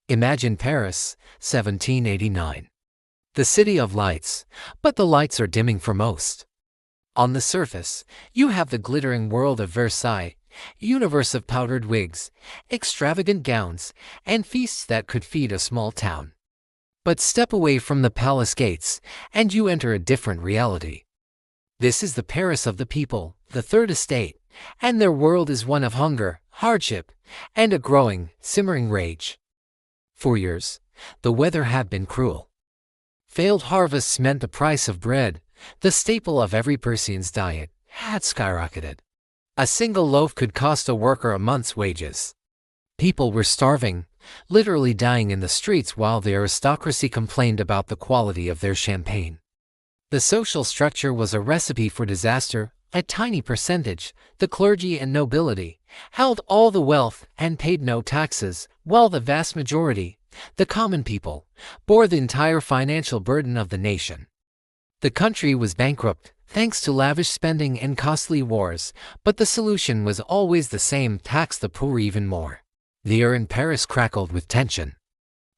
Imagine Paris, 1789. The city of lights, but the lights are dimming for most. On the surface, you have the glittering world of Versailles, universe of powdered wigs, extravagant gowns, and feasts that could feed a small town. But step away from the palace gates, and you enter a different reality. This is the Paris of the people, the Third Estate, and their world is one of hunger, hardship, and a growing, simmering rage. For years, the weather had been cruel. Failed harvests meant the price of bread, the staple of every Parisian's diet, had skyrocketed. A single loaf could cost a worker a month's wages. People were starving, literally dying in the streets while the aristocracy complained about the quality of their champagne. The social structure was a recipe for disaster. A tiny percentage, the clergy and nobility, held all the wealth and paid no taxes, while the vast majority, the common people, bore the entire financial burden of the nation. The country was bankrupt, thanks to lavish spending and costly wars, but the solution was always the same: tax the poor even more. The air in Paris crackled with tension.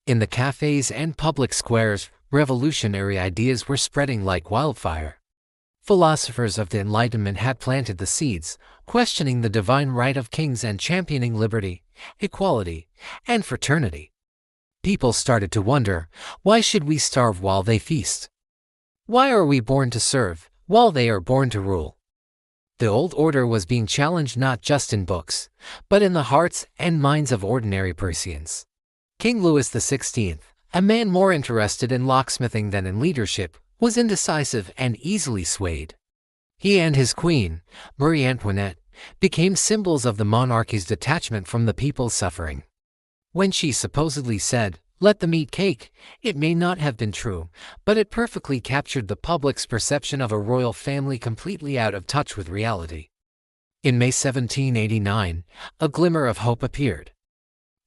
In the cafes and public squares, revolutionary ideas were spreading like wildfire. Philosophers of the Enlightenment had planted the seeds, questioning the divine right of kings and championing liberty, equality, and fraternity. People started to wonder, why should we starve while they feast? Why are we born to serve, while they are born to rule? The old order was being challenged not just in books, but in the hearts and minds of ordinary Parisians. King Louis XVI, a man more interested in locksmithing than in leadership, was indecisive and easily swayed. He and his queen, Marie Antoinette, became symbols of the monarchy's detachment from the people's suffering. When she supposedly said, "Let them eat cake," it may not have been true, but it perfectly captured the public's perception of a royal family completely out of touch with reality. In May 1789, a glimmer of hope appeared.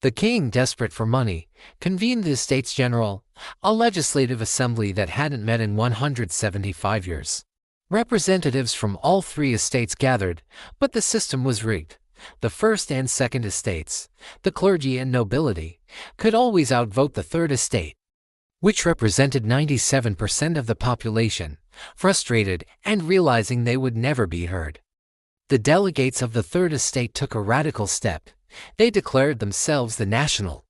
The king, desperate for money, convened the Estates General, a legislative assembly that hadn't met in 175 years. Representatives from all three estates gathered, but the system was rigged. The first and second estates, the clergy and nobility, could always outvote the third estate, which represented 97% of the population, frustrated and realizing they would never be heard. The delegates of the third estate took a radical step. They declared themselves the National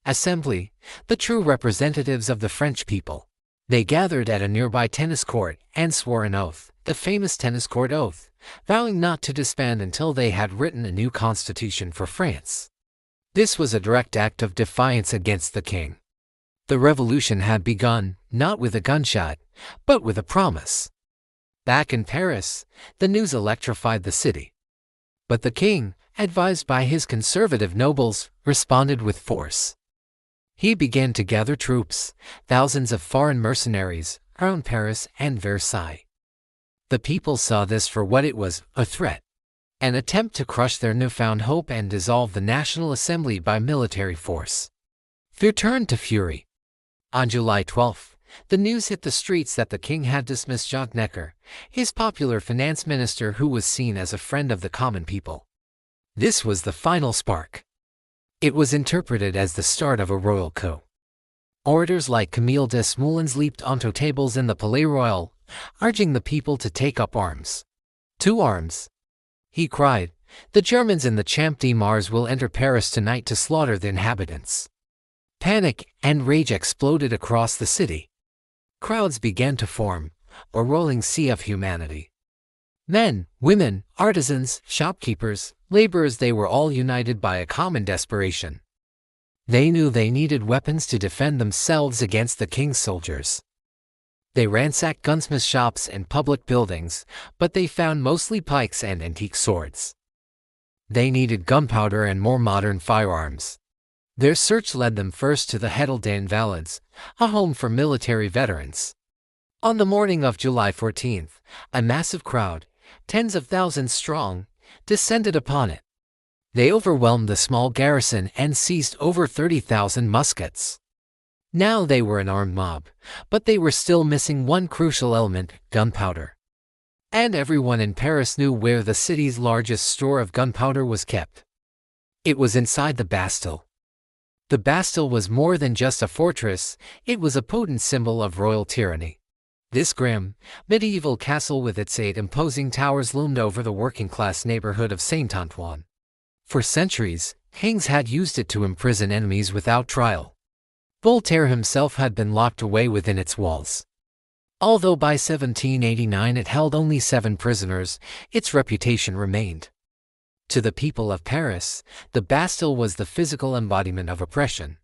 Assembly, the true representatives of the French people. They gathered at a nearby tennis court and swore an oath, the famous tennis court oath, vowing not to disband until they had written a new constitution for France. This was a direct act of defiance against the king. The revolution had begun, not with a gunshot, but with a promise. Back in Paris, the news electrified the city. But the king, advised by his conservative nobles, responded with force. He began to gather troops, thousands of foreign mercenaries, around Paris and Versailles. The people saw this for what it was, a threat. An attempt to crush their newfound hope and dissolve the National Assembly by military force. Fear turned to fury. On July 12, the news hit the streets that the king had dismissed Jacques Necker, his popular finance minister who was seen as a friend of the common people. This was the final spark. It was interpreted as the start of a royal coup. Orators like Camille Desmoulins leaped onto tables in the Palais Royal, urging the people to take up arms. To arms! He cried. The Germans in the Champ de Mars will enter Paris tonight to slaughter the inhabitants. Panic and rage exploded across the city. Crowds began to form, a rolling sea of humanity. Men, women, artisans, shopkeepers, laborers, they were all united by a common desperation. They knew they needed weapons to defend themselves against the king's soldiers. They ransacked gunsmith shops and public buildings, but they found mostly pikes and antique swords. They needed gunpowder and more modern firearms. Their search led them first to the Hôtel des Invalides, a home for military veterans. On the morning of July 14th, a massive crowd, tens of thousands strong, descended upon it. They overwhelmed the small garrison and seized over 30,000 muskets. Now they were an armed mob, but they were still missing one crucial element, gunpowder. And everyone in Paris knew where the city's largest store of gunpowder was kept. It was inside the Bastille. The Bastille was more than just a fortress, it was a potent symbol of royal tyranny. This grim, medieval castle with its 8 imposing towers loomed over the working-class neighborhood of Saint-Antoine. For centuries, kings had used it to imprison enemies without trial. Voltaire himself had been locked away within its walls. Although by 1789 it held only 7 prisoners, its reputation remained. To the people of Paris, the Bastille was the physical embodiment of oppression.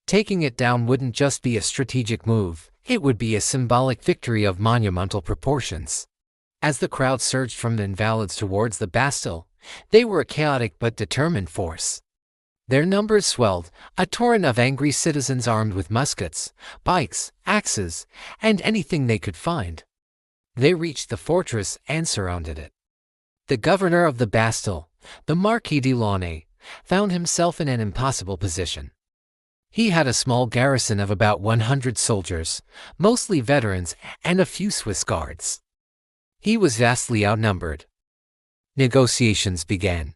Taking it down wouldn't just be a strategic move, it would be a symbolic victory of monumental proportions. As the crowd surged from the Invalides towards the Bastille, they were a chaotic but determined force. Their numbers swelled, a torrent of angry citizens armed with muskets, pikes, axes, and anything they could find. They reached the fortress and surrounded it. The governor of the Bastille, the Marquis de Launay, found himself in an impossible position. He had a small garrison of about 100 soldiers, mostly veterans, and a few Swiss guards. He was vastly outnumbered. Negotiations began.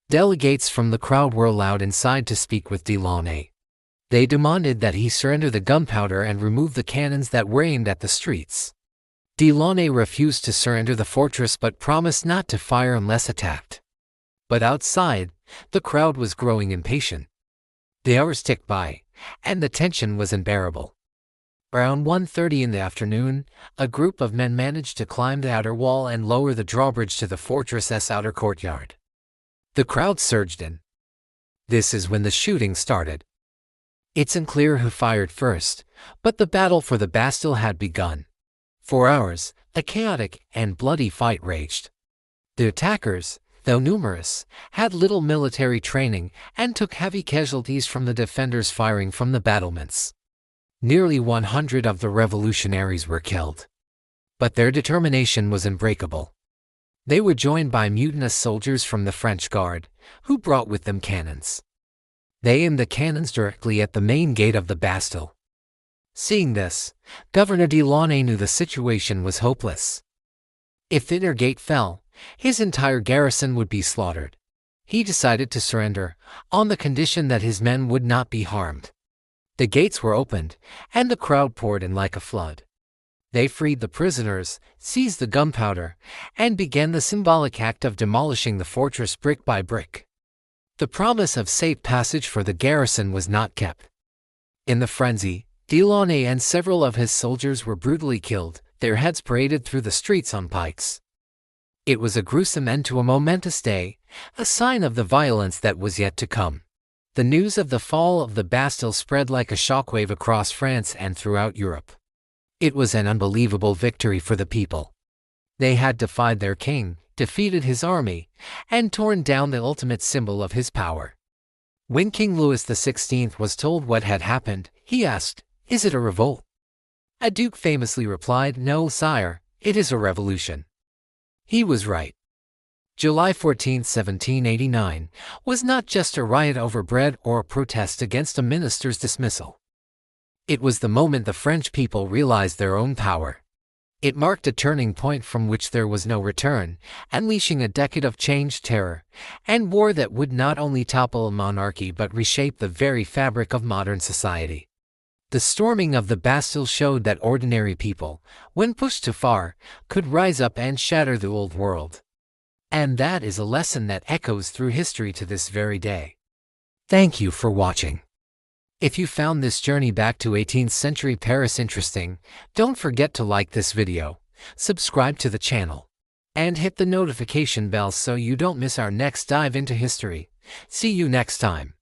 Delegates from the crowd were allowed inside to speak with de Launay. They demanded that he surrender the gunpowder and remove the cannons that were aimed at the streets. De Launay refused to surrender the fortress but promised not to fire unless attacked. But outside, the crowd was growing impatient. The hours ticked by, and the tension was unbearable. Around 1:30 in the afternoon, a group of men managed to climb the outer wall and lower the drawbridge to the fortress's outer courtyard. The crowd surged in. This is when the shooting started. It's unclear who fired first, but the battle for the Bastille had begun. For hours, a chaotic and bloody fight raged. The attackers, though numerous, had little military training and took heavy casualties from the defenders firing from the battlements. Nearly 100 of the revolutionaries were killed. But their determination was unbreakable. They were joined by mutinous soldiers from the French Guard, who brought with them cannons. They aimed the cannons directly at the main gate of the Bastille. Seeing this, Governor de Launay knew the situation was hopeless. If the inner gate fell, his entire garrison would be slaughtered. He decided to surrender, on the condition that his men would not be harmed. The gates were opened, and the crowd poured in like a flood. They freed the prisoners, seized the gunpowder, and began the symbolic act of demolishing the fortress brick by brick. The promise of safe passage for the garrison was not kept. In the frenzy, de Launay and several of his soldiers were brutally killed, their heads paraded through the streets on pikes. It was a gruesome end to a momentous day, a sign of the violence that was yet to come. The news of the fall of the Bastille spread like a shockwave across France and throughout Europe. It was an unbelievable victory for the people. They had defied their king, defeated his army, and torn down the ultimate symbol of his power. When King Louis XVI was told what had happened, he asked, "Is it a revolt?" A duke famously replied, "No, sire, it is a revolution." He was right. July 14, 1789, was not just a riot over bread or a protest against a minister's dismissal. It was the moment the French people realized their own power. It marked a turning point from which there was no return, unleashing a decade of change, terror, and war that would not only topple a monarchy but reshape the very fabric of modern society. The storming of the Bastille showed that ordinary people, when pushed too far, could rise up and shatter the old world. And that is a lesson that echoes through history to this very day. Thank you for watching. If you found this journey back to 18th century Paris interesting, don't forget to like this video, subscribe to the channel, and hit the notification bell so you don't miss our next dive into history. See you next time.